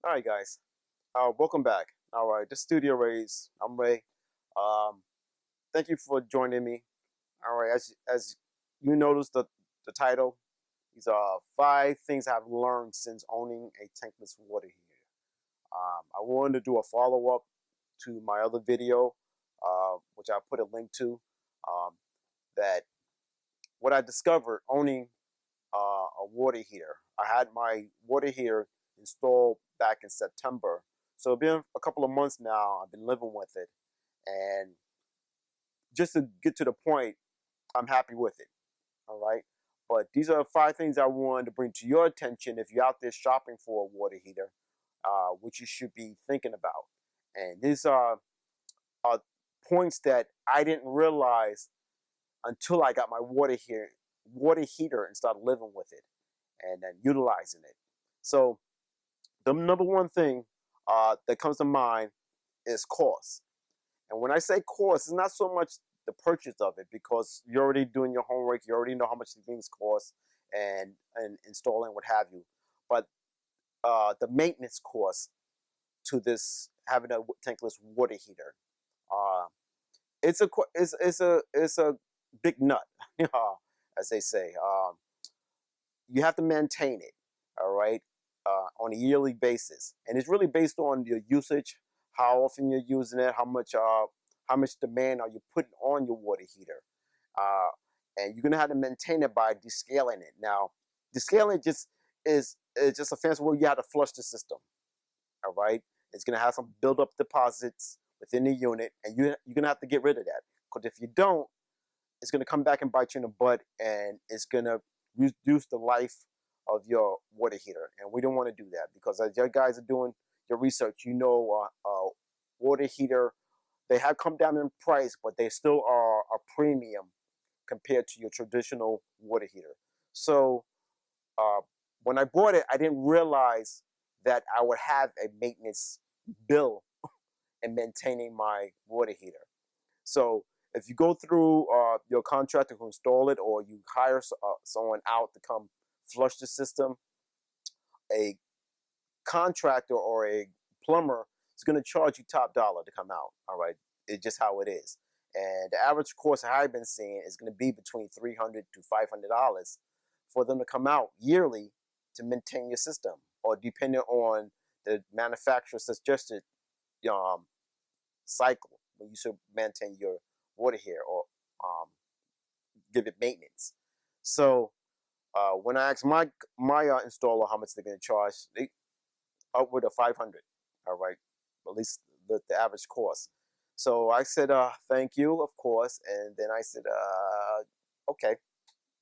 All right, guys. Welcome back. All right, the Studio Rays. I'm Ray. Um, thank you for joining me. All right, as you noticed the title, these are 5 things I've learned since owning a tankless water heater. I wanted to do a follow up to my other video, which I put a link to. Um, that what I discovered owning a water heater. I had my water heater installed back in September. So it's been a couple of months now. I've been living with it. And just to get to the point, I'm happy with it. All right. But these are 5 things I wanted to bring to your attention if you're out there shopping for a water heater, which you should be thinking about. And these are points that I didn't realize until I got my water heater and started living with it and then utilizing it. So the number one thing that comes to mind is cost. And when I say cost, it's not so much the purchase of it because you're already doing your homework. You already know how much these things cost and installing what have you. But the maintenance cost to this having a tankless water heater, uh, it's a big nut, as they say. You have to maintain it, all right, on a yearly basis, and it's really based on your usage, how often you're using it, how much demand are you putting on your water heater, uh, and you're gonna have to maintain it by descaling it. Now, descaling is just a fancy word. You have to flush the system, all right. It's gonna have some build-up deposits within the unit, and you're gonna have to get rid of that because if you don't, it's going to come back and bite you in the butt, and it's going to reduce the life of your water heater. And we don't want to do that because as you guys are doing your research, water heater, they have come down in price, but they still are a premium compared to your traditional water heater. So uh, when I bought it, I didn't realize that I would have a maintenance bill in maintaining my water heater. So if you go through your contractor who install it, or you hire someone out to come flush the system, a contractor or a plumber is going to charge you top dollar to come out. All right, it's just how it is. And the average cost I've been seeing is going to be between $300 to $500 for them to come out yearly to maintain your system, or depending on the manufacturer's suggested um, cycle when you should maintain your water here or um, give it maintenance. So when I asked my installer how much they're going to charge, they upward of 500. All right, at least the average cost. So I said, thank you, of course, and then I said, okay,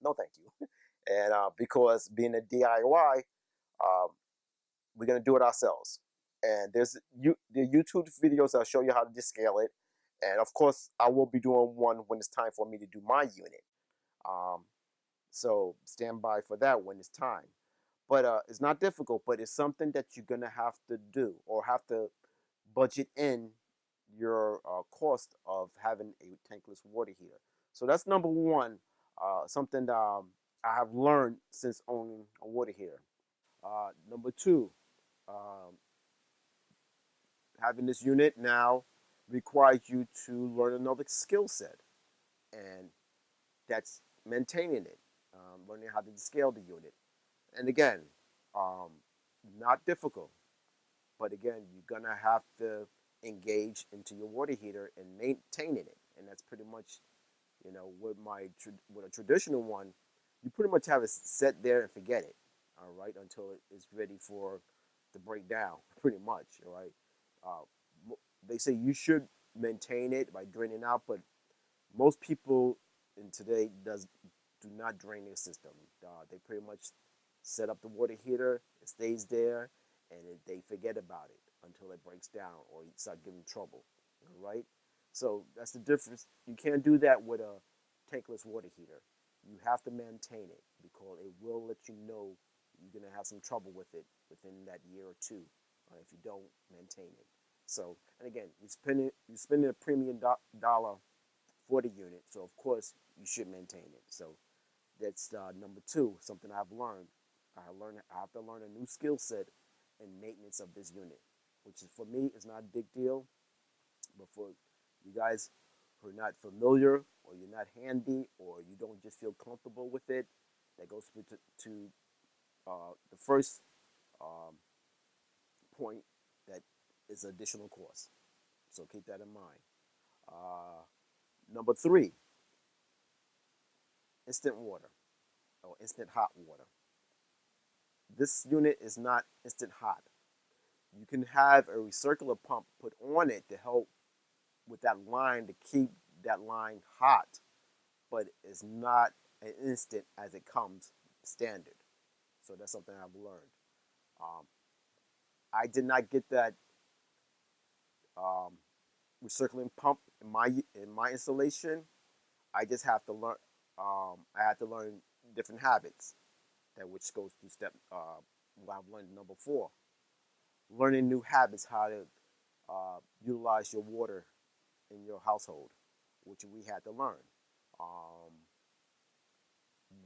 no, thank you, and because being a DIY, um, we're gonna do it ourselves. And the YouTube videos that'll show you how to descale it, and of course, I will be doing one when it's time for me to do my unit. Um, so stand by for that when it's time. But it's not difficult, but it's something that you're gonna have to do or have to budget in your cost of having a tankless water heater. So that's number one. Something I have learned since owning a water heater. Number two, um, having this unit now requires you to learn another skill set, and that's maintaining it, learning how to scale the unit. And again, um, not difficult, but again, you're gonna have to engage into your water heater and maintaining it, and that's pretty much, with a traditional one, you pretty much have it set there and forget it, all right, until it's ready for the breakdown, pretty much, all right. Uh, they say you should maintain it by draining out, but most people in today do not drain their system. They pretty much set up the water heater, it stays there, and they forget about it until it breaks down or you start giving trouble. All right, so that's the difference. You can't do that with a tankless water heater. You have to maintain it because it will let you know you're gonna have some trouble with it within that year or two if you don't maintain it. So, and again, you're spending a premium dollar for the unit, so of course you should maintain it. So that's number two, something I've learned. I have to learn a new skill set and maintenance of this unit, which is, for me, is not a big deal, but for you guys who are not familiar, or you're not handy, or you don't just feel comfortable with it, that goes to the first um, point, that is additional cost. So keep that in mind. Uh, Number three, instant water or instant hot water. This unit is not instant hot. You can have a recircular pump put on it to help with that line, to keep that line hot, but it's not an instant as it comes standard. So that's something I've learned. Um, I did not get that um, recirculating pump in my installation. I just have to learn. I had to learn different habits, that which goes to step. What I've learned, number four, learning new habits, how to utilize your water in your household, which we had to learn. Um,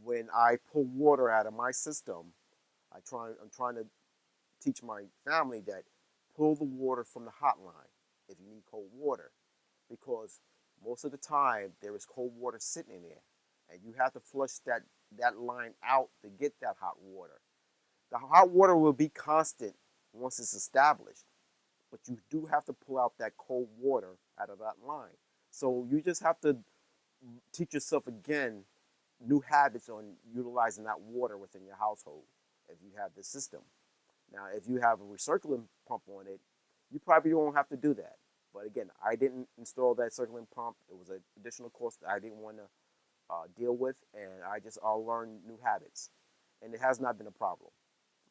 when I pull water out of my system, I'm trying to teach my family that pull the water from the hot line if you need cold water, because most of the time there is cold water sitting in there, and you have to flush that line out to get that hot water. The hot water will be constant once it's established, but you do have to pull out that cold water out of that line. So you just have to teach yourself again new habits on utilizing that water within your household if you have this system. Now, if you have a recirculating pump on it, you probably won't have to do that. But again, I didn't install that circulating pump. It was an additional cost that I didn't want to deal with, and I just all learned new habits, and it has not been a problem.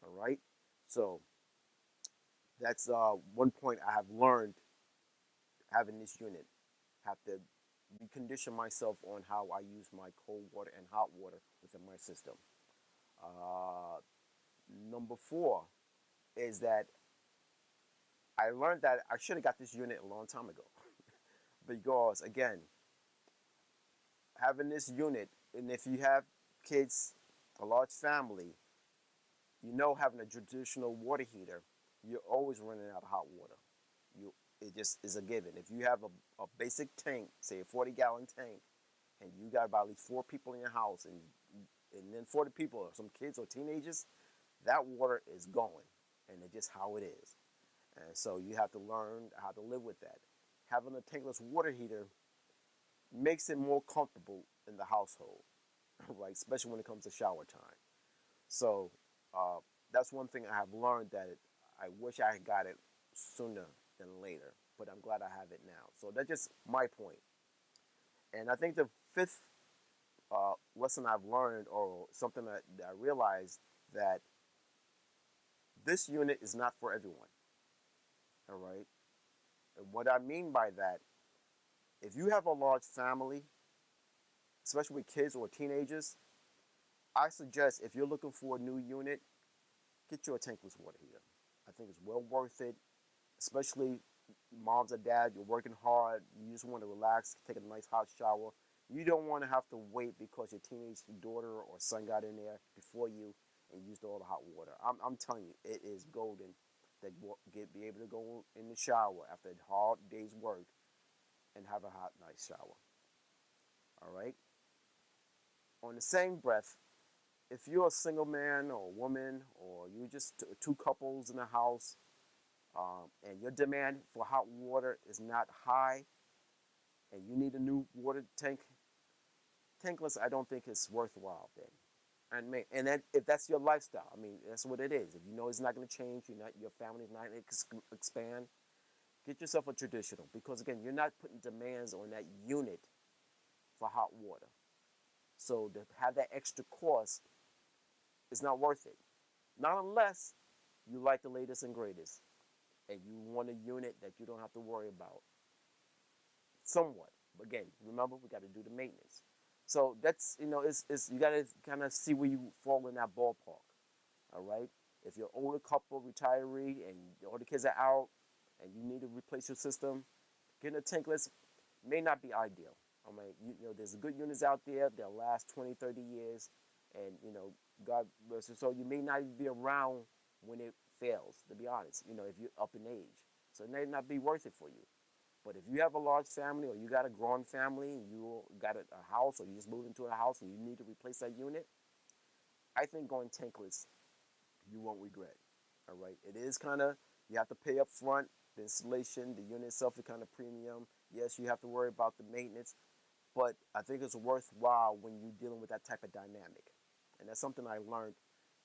All right, so that's one point I have learned having this unit. Have to recondition myself on how I use my cold water and hot water within my system. Uh, Number four is that I learned that I should have got this unit a long time ago. Because again, having this unit, and if you have kids, a large family, having a traditional water heater, you're always running out of hot water. You It just is a given. If you have a basic tank, say a 40-gallon tank, and you got about at least 4 people in your house, and then 40 people or some kids or teenagers, that water is going, and it's just how it is. And so you have to learn how to live with that. Having a tankless water heater makes it more comfortable in the household, right? Especially when it comes to shower time. So uh, that's one thing I have learned, that I wish I had got it sooner than later, but I'm glad I have it now. So that's just my point. And I think the fifth lesson I've learned, or something that I realized, that this unit is not for everyone. All right. And what I mean by that, if you have a large family, especially with kids or teenagers, I suggest, if you're looking for a new unit, get you a tankless water heater. I think it's well worth it, especially moms or dad, you're working hard, you just want to relax, take a nice hot shower. You don't want to have to wait because your teenage daughter or son got in there before you and used all the hot water. I'm telling you, it is golden to be able to go in the shower after a hard day's work and have a hot, nice shower. All right? On the same breath, if you're a single man or woman, or you just two couples in a house, and your demand for hot water is not high, and you need a new water tankless, I don't think it's worthwhile then. And then if that's your lifestyle, I mean, that's what it is. If you know it's not going to change, your family's not going to expand, get yourself a traditional, because again, you're not putting demands on that unit for hot water. So to have that extra cost is not worth it. Not unless you like the latest and greatest, and you want a unit that you don't have to worry about. Somewhat. But again, remember, we got to do the maintenance. So that's, it's you got to kind of see where you fall in that ballpark. All right? If you're an older couple, retiree, and all the kids are out, and you need to replace your system, getting a tankless may not be ideal. I mean, there's good units out there that last 20, 30 years, and, God bless you. So you may not even be around when it fails, to be honest, you know, if you're up in age. So it may not be worth it for you. But if you have a large family or you got a growing family and you got a house or you just moved into a house and you need to replace that unit, I think going tankless, you won't regret. All right. It is kind of, you have to pay up front. The installation, the unit itself is kind of premium. Yes, you have to worry about the maintenance, but I think it's worthwhile when you're dealing with that type of dynamic. And that's something I learned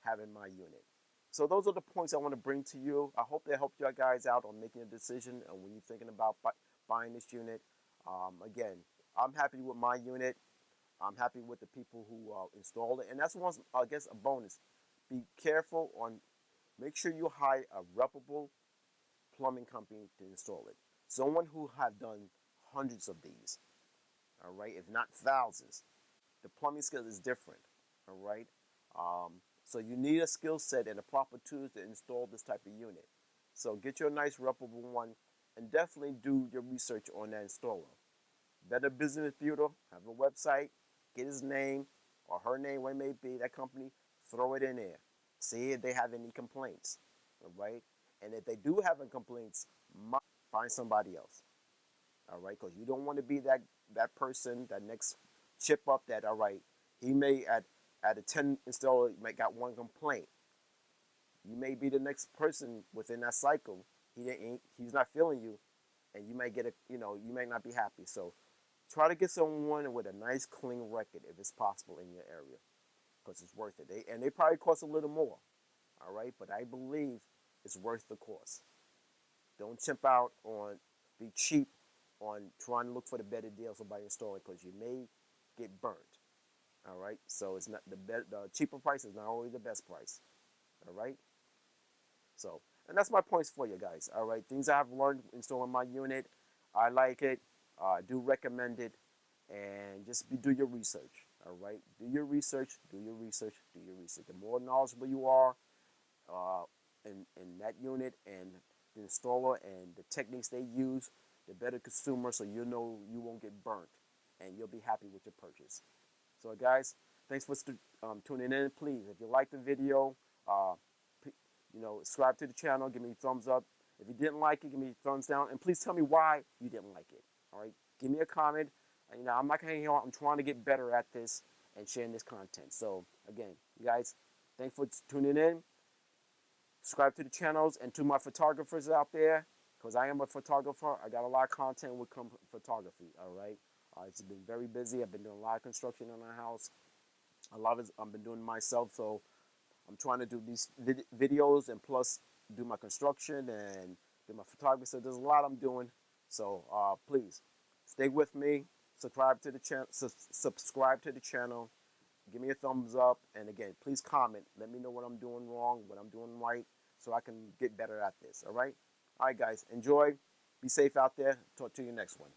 having my unit. So those are the points I want to bring to you. I hope they helped you guys out on making a decision and when you're thinking about buying this unit. Again, I'm happy with my unit. I'm happy with the people who installed it. And that's one, I guess, a bonus. Be careful on, make sure you hire a reputable plumbing company to install it. Someone who have done hundreds of these, all right, if not thousands. The plumbing skill is different, all right? So you need a skill set and the proper tools to install this type of unit. So get you a nice reputable one and definitely do your research on that installer. Better Business Builder, have a website, get his name or her name, what it may be, that company, throw it in there. See if they have any complaints, all right? And if they do have any complaints, find somebody else, all right? Because you don't want to be that person, that next chip up that, all right, he may, at a 10 installer, you might got one complaint. You may be the next person within that cycle. He's not feeling you, and you may get you may not be happy. So try to get someone with a nice, clean record if it's possible in your area, because it's worth it. They probably cost a little more, all right? But I believe it's worth the cost. Don't chimp out on, be cheap on trying to look for the better deals by installing, because you may get burnt. All right, so it's not the cheaper price is not always the best price. All right, so and that's my points for you guys. All right, things I've learned installing my unit. I like it. I do recommend it, and just do your research. All right, do your research. Do your research. Do your research. The more knowledgeable you are in that unit and the installer and the techniques they use, the better consumer. So you know you won't get burnt, and you'll be happy with your purchase. So guys, thanks for tuning in. Please, if you like the video, subscribe to the channel. Give me a thumbs up. If you didn't like it, give me a thumbs down. And please tell me why you didn't like it. All right, give me a comment. And, I'm not gonna hang out. I'm trying to get better at this and sharing this content. So again, you guys, thanks for tuning in. Subscribe to the channels and to my photographers out there, because I am a photographer. I got a lot of content with photography. All right. It's been very busy. I've been doing a lot of construction in our house. A lot of it I've been doing myself, so I'm trying to do these videos and plus do my construction and do my photography. So there's a lot I'm doing. So please stay with me. Subscribe to the channel. Subscribe to the channel. Give me a thumbs up. And again, please comment. Let me know what I'm doing wrong, what I'm doing right, so I can get better at this. All right. All right, guys. Enjoy. Be safe out there. Talk to you next one.